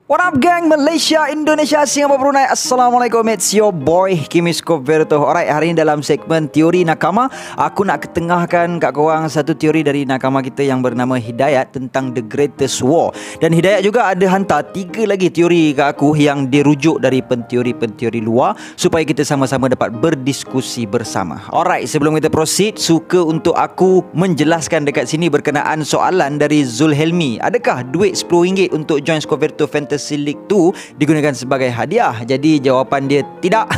What up gang, Malaysia, Indonesia, Singapura, Brunei. Assalamualaikum, it's your boy Kimi Skoverto. Alright, hari ini dalam segmen Teori Nakama, aku nak ketengahkan kat korang satu teori dari nakama kita yang bernama Hidayat tentang The Greatest War. Dan Hidayat juga ada hantar 3 lagi teori kat aku yang dirujuk dari penteori-penteori luar supaya kita sama-sama dapat berdiskusi bersama. Alright, sebelum kita proceed, suka untuk aku menjelaskan dekat sini berkenaan soalan dari Zulhelmi. Adakah duit RM10 untuk join Skoverto Fantasy League 2 digunakan sebagai hadiah? Jadi jawapan dia tidak.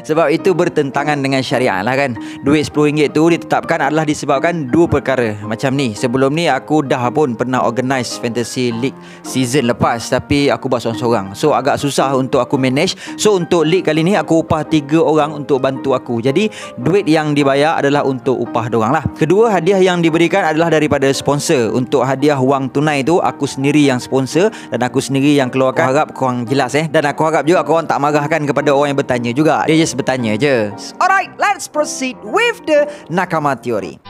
Sebab itu bertentangan dengan syariat lah kan. Duit RM10 tu ditetapkan adalah disebabkan 2 perkara. Macam ni, sebelum ni aku dah pun pernah organize Fantasy League season lepas, tapi aku buat seorang-seorang, so agak susah untuk aku manage. So untuk league kali ni aku upah 3 orang untuk bantu aku. Jadi duit yang dibayar adalah untuk upah diorang lah. Kedua, hadiah yang diberikan adalah daripada sponsor. Untuk hadiah wang tunai tu aku sendiri yang sponsor dan aku sendiri yang keluarkan. Aku harap korang jelas dan aku harap juga korang tak marahkan kepada orang yang bertanya juga. Dia just bertanya je. Alright, let's proceed with the Nakama Theory.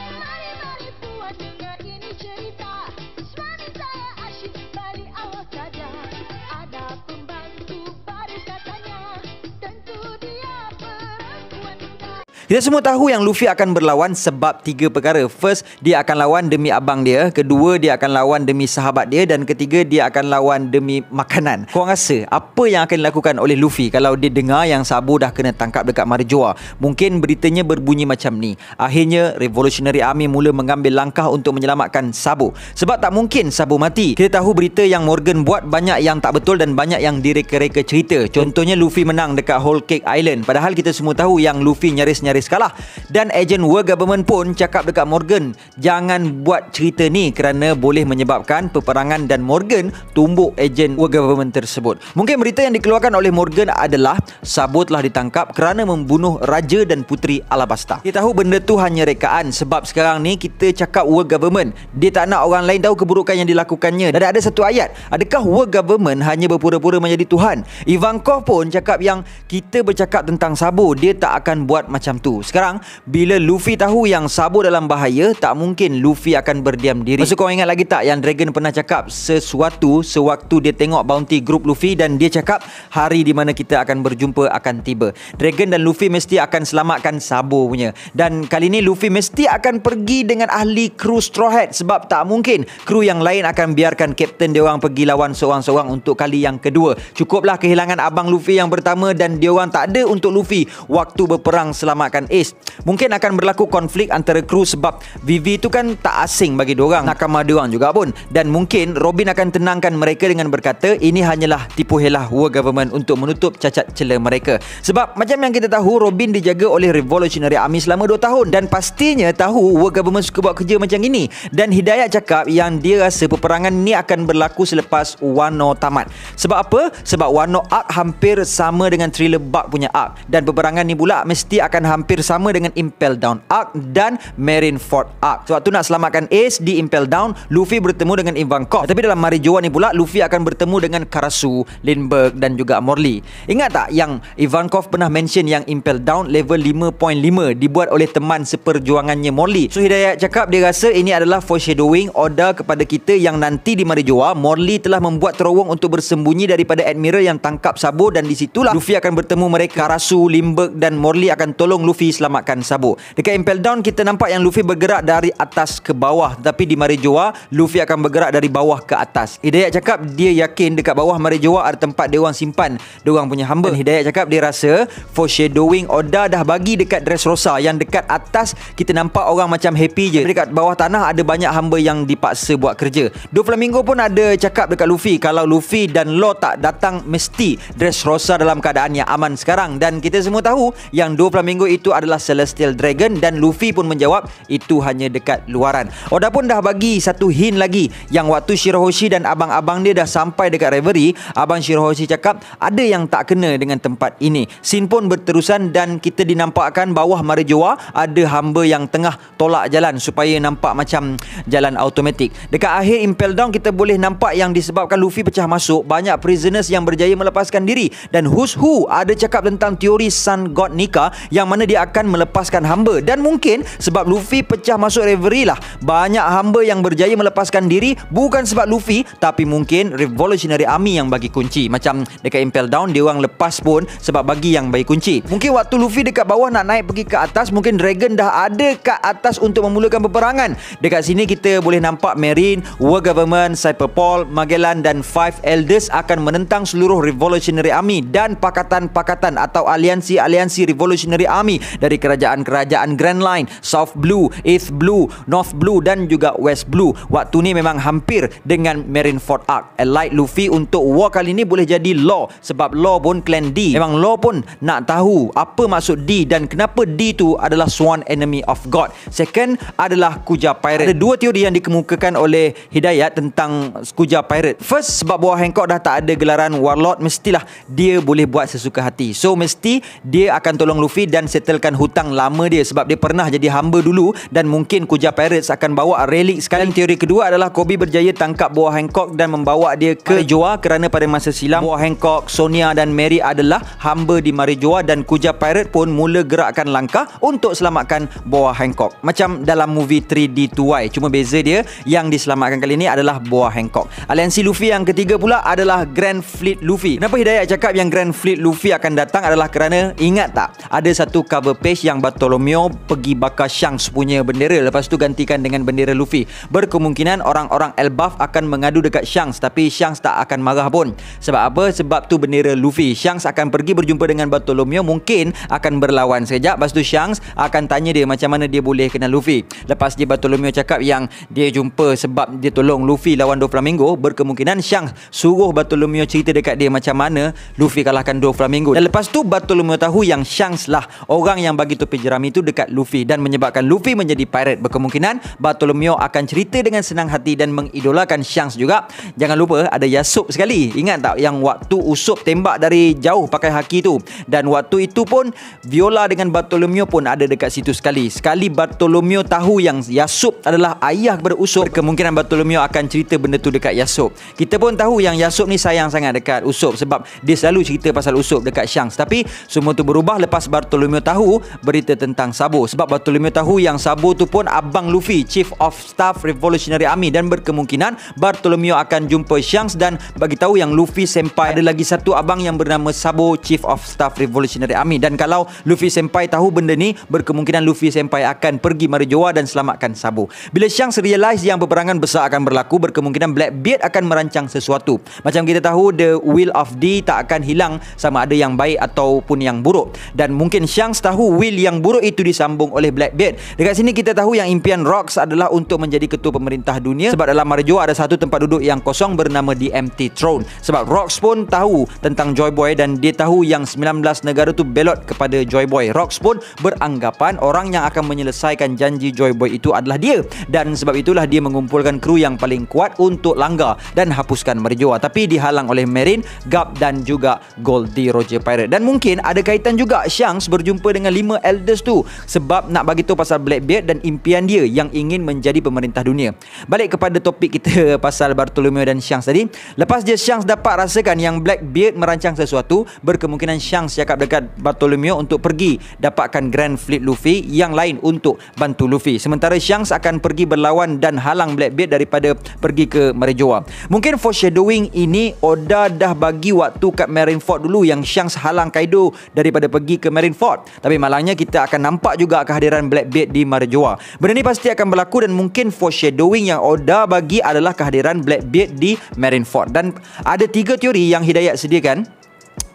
Kita semua tahu yang Luffy akan berlawan sebab 3 perkara. First, dia akan lawan demi abang dia. Kedua, dia akan lawan demi sahabat dia. Dan ketiga, dia akan lawan demi makanan. Korang rasa apa yang akan dilakukan oleh Luffy kalau dia dengar yang Sabo dah kena tangkap dekat Marijoa? Mungkin beritanya berbunyi macam ni. Akhirnya, Revolutionary Army mula mengambil langkah untuk menyelamatkan Sabo. Sebab tak mungkin Sabo mati. Kita tahu berita yang Morgan buat banyak yang tak betul dan banyak yang direka-reka cerita. Contohnya Luffy menang dekat Whole Cake Island. Padahal kita semua tahu yang Luffy nyaris-nyaris kalah. Dan ejen World Government pun cakap dekat Morgan, jangan buat cerita ni kerana boleh menyebabkan peperangan dan Morgan tumbuk ejen World Government tersebut. Mungkin berita yang dikeluarkan oleh Morgan adalah Sabo telah ditangkap kerana membunuh Raja dan Puteri Alabasta. Kita tahu benda tu hanya rekaan sebab sekarang ni kita cakap World Government, dia tak nak orang lain tahu keburukan yang dilakukannya. Dan ada satu ayat, adakah World Government hanya berpura-pura menjadi Tuhan? Ivankov pun cakap yang kita bercakap tentang Sabo, dia tak akan buat macam tu. Sekarang bila Luffy tahu yang Sabo dalam bahaya, tak mungkin Luffy akan berdiam diri. Masa korang ingat lagi tak yang Dragon pernah cakap sesuatu sewaktu dia tengok bounty group Luffy, dan dia cakap hari di mana kita akan berjumpa akan tiba. Dragon dan Luffy mesti akan selamatkan Sabo punya. Dan kali ni Luffy mesti akan pergi dengan ahli kru Straw Hat sebab tak mungkin kru yang lain akan biarkan kapten dia orang pergi lawan seorang-seorang untuk kali yang kedua. Cukuplah kehilangan abang Luffy yang pertama dan dia orang tak ada untuk Luffy waktu berperang selamatkan Ace. Mungkin akan berlaku konflik antara kru sebab Vivi tu kan tak asing bagi diorang, nakama diorang juga pun. Dan mungkin Robin akan tenangkan mereka dengan berkata ini hanyalah tipu helah World Government untuk menutup cacat celah mereka. Sebab macam yang kita tahu, Robin dijaga oleh Revolutionary Army selama 2 tahun dan pastinya tahu World Government suka buat kerja macam ini. Dan Hidayat cakap yang dia rasa peperangan ni akan berlaku selepas Wano tamat. Sebab apa? Sebab Wano arc hampir sama dengan Thriller Bark punya arc, dan peperangan ni pula mesti akan hampir sama dengan Impel Down arc dan Marineford arc. Sebab tu nak selamatkan Ace di Impel Down, Luffy bertemu dengan Ivankov. Tapi dalam Marijoa ni pula Luffy akan bertemu dengan Karasu, Lindbergh dan juga Morley. Ingat tak yang Ivankov pernah mention yang Impel Down level 5.5 dibuat oleh teman seperjuangannya Morley. So Hidayat cakap dia rasa ini adalah foreshadowing order kepada kita yang nanti di Marijoa Morley telah membuat terowong untuk bersembunyi daripada Admiral yang tangkap Sabo, dan di situlah Luffy akan bertemu mereka. Karasu, Lindbergh dan Morley akan tolong Luffy selamatkan Sabo. Dekat Impel Down kita nampak yang Luffy bergerak dari atas ke bawah, tetapi di Marijoa Luffy akan bergerak dari bawah ke atas. Hidayat cakap dia yakin dekat bawah Marijoa ada tempat dia orang simpan dia orang punya hamba. Dan Hidayat cakap dia rasa foreshadowing Oda dah bagi dekat Dressrosa yang dekat atas kita nampak orang macam happy je. Dekat bawah tanah ada banyak hamba yang dipaksa buat kerja. Doflamingo pun ada cakap dekat Luffy kalau Luffy dan Law tak datang mesti Dressrosa dalam keadaan yang aman sekarang. Dan kita semua tahu yang Doflamingo itu adalah Celestial Dragon, dan Luffy pun menjawab itu hanya dekat luaran. Oda pun dah bagi satu hint lagi yang waktu Shirahoshi dan abang-abang dia dah sampai dekat Reverie, abang Shirahoshi cakap ada yang tak kena dengan tempat ini. Scene pun berterusan dan kita dinampakkan bawah Marijoa ada hamba yang tengah tolak jalan supaya nampak macam jalan automatik. Dekat akhir Impel Down kita boleh nampak yang disebabkan Luffy pecah masuk, banyak prisoners yang berjaya melepaskan diri. Dan Who's Who ada cakap tentang teori Sun God Nika yang mana dia akan melepaskan hamba. Dan mungkin sebab Luffy pecah masuk reverie lah, banyak hamba yang berjaya melepaskan diri, bukan sebab Luffy, tapi mungkin Revolutionary Army yang bagi kunci. Macam dekat Impel Down, dia orang lepas pun sebab bagi yang bagi kunci. Mungkin waktu Luffy dekat bawah nak naik pergi ke atas, mungkin Dragon dah ada kat atas untuk memulakan peperangan. Dekat sini kita boleh nampak Marine, World Government, Cyberpol, Magellan dan Five Elders akan menentang seluruh Revolutionary Army dan pakatan-pakatan atau aliansi-aliansi Revolutionary Army dari kerajaan-kerajaan Grand Line, South Blue, East Blue, North Blue dan juga West Blue. Waktu ni memang hampir dengan Marineford Arc. Allied Luffy untuk war kali ni boleh jadi Law, sebab Law pun clan D. Memang Law pun nak tahu apa maksud D dan kenapa D tu adalah sworn enemy of God. Second adalah Kuja Pirate. Ada dua teori yang dikemukakan oleh Hidayat tentang Kuja Pirate. First, sebab bawah Hancock dah tak ada gelaran Warlord, mestilah dia boleh buat sesuka hati. So mesti dia akan tolong Luffy dan settlekan hutang lama dia, sebab dia pernah jadi hamba dulu dan mungkin Kuja Pirates akan bawa relik sekali. Dan teori kedua adalah Kobe berjaya tangkap bawah Hancock dan membawa dia ke Joa, kerana pada masa silam bawah Hancock, Sonia dan Mary adalah hamba di Marijoa dan Kuja Pirate pun mula gerakkan langkah untuk selamatkan bawah Hancock. Macam dalam movie 3D2Y, cuma beza dia yang diselamatkan kali ini adalah bawah Hancock. Aliansi Luffy yang ketiga pula adalah Grand Fleet Luffy. Kenapa Hidayat cakap yang Grand Fleet Luffy akan datang adalah kerana, ingat tak, ada satu cover page yang Bartolomeo pergi bakar Shanks punya bendera, lepas tu gantikan dengan bendera Luffy. Berkemungkinan orang-orang Elbaf akan mengadu dekat Shanks, tapi Shanks tak akan marah pun. Sebab apa? Sebab tu bendera Luffy. Shanks akan pergi berjumpa dengan Bartolomeo, mungkin akan berlawan sekejap. Lepas tu Shanks akan tanya dia macam mana dia boleh kenal Luffy. Lepas dia Bartolomeo cakap yang dia jumpa sebab dia tolong Luffy lawan Doflamingo, berkemungkinan Shanks suruh Bartolomeo cerita dekat dia macam mana Luffy kalahkan Doflamingo. Dan lepas tu Bartolomeo tahu yang Shanks lah orang yang bagi topi jerami tu dekat Luffy dan menyebabkan Luffy menjadi pirate. Berkemungkinan Bartolomeo akan cerita dengan senang hati dan mengidolakan Shanks juga. Jangan lupa ada Yasop sekali. Ingat tak yang waktu Usopp tembak dari jauh pakai haki tu? Dan waktu itu pun Viola dengan Bartolomeo pun ada dekat situ sekali. Sekali Bartolomeo tahu yang Yasop adalah ayah kepada Usopp, kemungkinan Bartolomeo akan cerita benda tu dekat Yasop. Kita pun tahu yang Yasop ni sayang sangat dekat Usopp sebab dia selalu cerita pasal Usopp dekat Shanks. Tapi semua tu berubah lepas Bartolomeo tahu berita tentang Sabo. Sebab Bartolomeo tahu yang Sabo tu pun abang Luffy, Chief of Staff Revolutionary Army, dan berkemungkinan Bartolomeo akan jumpa Shanks dan bagi tahu yang Luffy Senpai ada lagi satu abang yang bernama Sabo, Chief of Staff Revolutionary Army. Dan kalau Luffy Senpai tahu benda ni, berkemungkinan Luffy Senpai akan pergi Marijoa dan selamatkan Sabo. Bila Shanks realise yang peperangan besar akan berlaku, berkemungkinan Blackbeard akan merancang sesuatu. Macam kita tahu, the will of D tak akan hilang sama ada yang baik ataupun yang buruk. Dan mungkin Shanks tahu will yang buruk itu disambung oleh Blackbeard. Dekat sini kita tahu yang impian Rocks adalah untuk menjadi ketua pemerintah dunia, sebab dalam Marijoa ada satu tempat duduk yang kosong bernama The Empty Throne. Sebab Rocks pun tahu tentang Joy Boy dan dia tahu yang 19 negara tu belot kepada Joy Boy. Rocks pun beranggapan orang yang akan menyelesaikan janji Joy Boy itu adalah dia, dan sebab itulah dia mengumpulkan kru yang paling kuat untuk langgar dan hapuskan Marijoa. Tapi dihalang oleh Marine, Garp dan juga Goldie Roger Pirate. Dan mungkin ada kaitan juga Shanks berjumpa dengan 5 elders tu sebab nak bagi tahu pasal Blackbeard dan impian dia yang ingin menjadi pemerintah dunia. Balik kepada topik kita pasal Bartolomeo dan Shanks tadi. Lepas dia Shanks dapat rasakan yang Blackbeard merancang sesuatu, berkemungkinan Shanks cakap dekat Bartolomeo untuk pergi dapatkan Grand Fleet Luffy yang lain untuk bantu Luffy. Sementara Shanks akan pergi berlawan dan halang Blackbeard daripada pergi ke Marijoa. Mungkin foreshadowing ini Oda dah bagi waktu kat Marineford dulu yang Shanks halang Kaido daripada pergi ke Marineford. Tapi malangnya kita akan nampak juga kehadiran Blackbeard di Marijoa. Benda ni pasti akan berlaku dan mungkin foreshadowing yang Oda bagi adalah kehadiran Blackbeard di Marineford. Dan ada 3 teori yang Hidayat sediakan.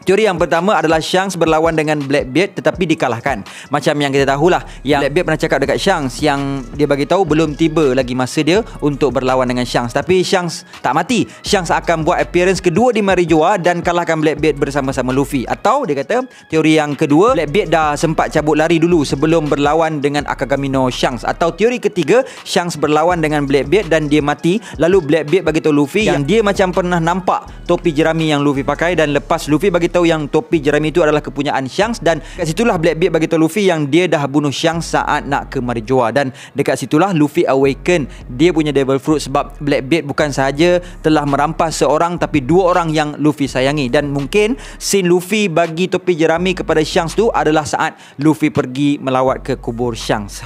Teori yang pertama adalah Shanks berlawan dengan Blackbeard tetapi dikalahkan. Macam yang kita tahulah yang Blackbeard pernah cakap dekat Shanks yang dia bagi tahu belum tiba lagi masa dia untuk berlawan dengan Shanks. Tapi Shanks tak mati. Shanks akan buat appearance kedua di Marijoa dan kalahkan Blackbeard bersama-sama Luffy. Atau dia kata teori yang kedua, Blackbeard dah sempat cabut lari dulu sebelum berlawan dengan Akagami no Shanks. Atau teori ketiga, Shanks berlawan dengan Blackbeard dan dia mati, lalu Blackbeard bagi tahu Luffy yang dia macam pernah nampak topi jerami yang Luffy pakai, dan lepas Luffy bagi tahu tahu yang topi jerami itu adalah kepunyaan Shanks, dan kat situlah Blackbeard bagi tahu Luffy yang dia dah bunuh Shanks saat nak ke Marijoa, dan dekat situlah Luffy awaken dia punya Devil Fruit sebab Blackbeard bukan sahaja telah merampas seorang tapi dua orang yang Luffy sayangi. Dan mungkin scene Luffy bagi topi jerami kepada Shanks tu adalah saat Luffy pergi melawat ke kubur Shanks.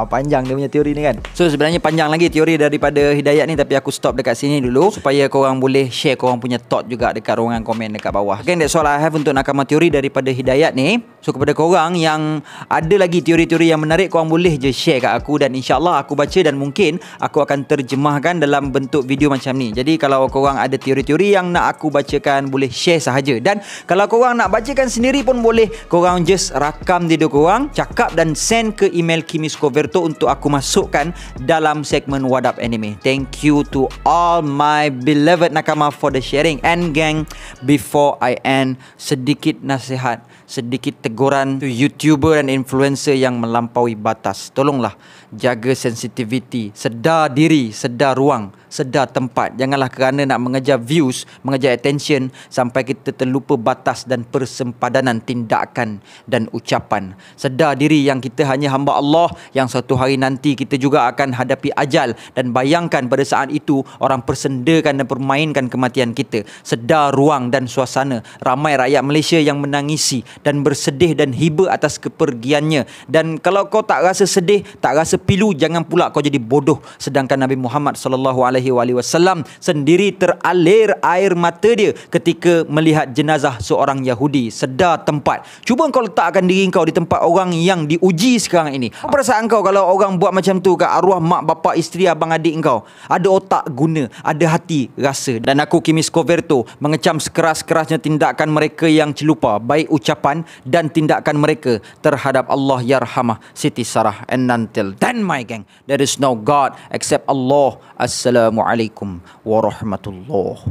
Panjang dia punya teori ni kan. So sebenarnya panjang lagi teori daripada Hidayat ni, tapi aku stop dekat sini dulu supaya korang boleh share korang punya thought juga dekat ruangan komen dekat bawah. Again, that's all I have untuk nakama teori daripada Hidayat ni. So kepada korang yang ada lagi teori-teori yang menarik, korang boleh je share kat aku dan insyaAllah aku baca dan mungkin aku akan terjemahkan dalam bentuk video macam ni. Jadi kalau korang ada teori-teori yang nak aku bacakan, boleh share sahaja. Dan kalau korang nak bacakan sendiri pun boleh, korang just rakam video korang, cakap dan send ke email Kimi Scoverto untuk aku masukkan dalam segmen Wadap Anime. Thank you to all my beloved nakama for the sharing. And gang, before I end, sedikit nasihat, sedikit teguran to YouTuber dan influencer yang melampaui batas. Tolonglah jaga sensitivity, sedar diri, sedar ruang, sedar tempat. Janganlah kerana nak mengejar views, mengejar attention sampai kita terlupa batas dan persempadanan tindakan dan ucapan. Sedar diri yang kita hanya hamba Allah, yang suatu hari nanti kita juga akan hadapi ajal, dan bayangkan pada saat itu orang persendakan dan permainkan kematian kita. Sedar ruang dan suasana. Ramai rakyat Malaysia yang menangisi dan bersedih dan hiba atas kepergiannya. Dan kalau kau tak rasa sedih, tak rasa pilu, jangan pula kau jadi bodoh. Sedangkan Nabi Muhammad SAW sendiri teralir air mata dia ketika melihat jenazah seorang Yahudi. Sedar tempat. Cuba kau letakkan diri kau di tempat orang yang diuji sekarang ini. Apa perasaan kau kalau orang buat macam tu kat arwah mak, bapa, isteri, abang, adik kau? Ada otak guna, ada hati rasa. Dan aku Kimi Scoverto mengecam sekeras-kerasnya tindakan mereka yang celupa, baik ucapan dan tindakan mereka terhadap Allah Yarhamah Siti Sarah. And until then my gang, there is no God except Allah. Assalamualaikum warahmatullahi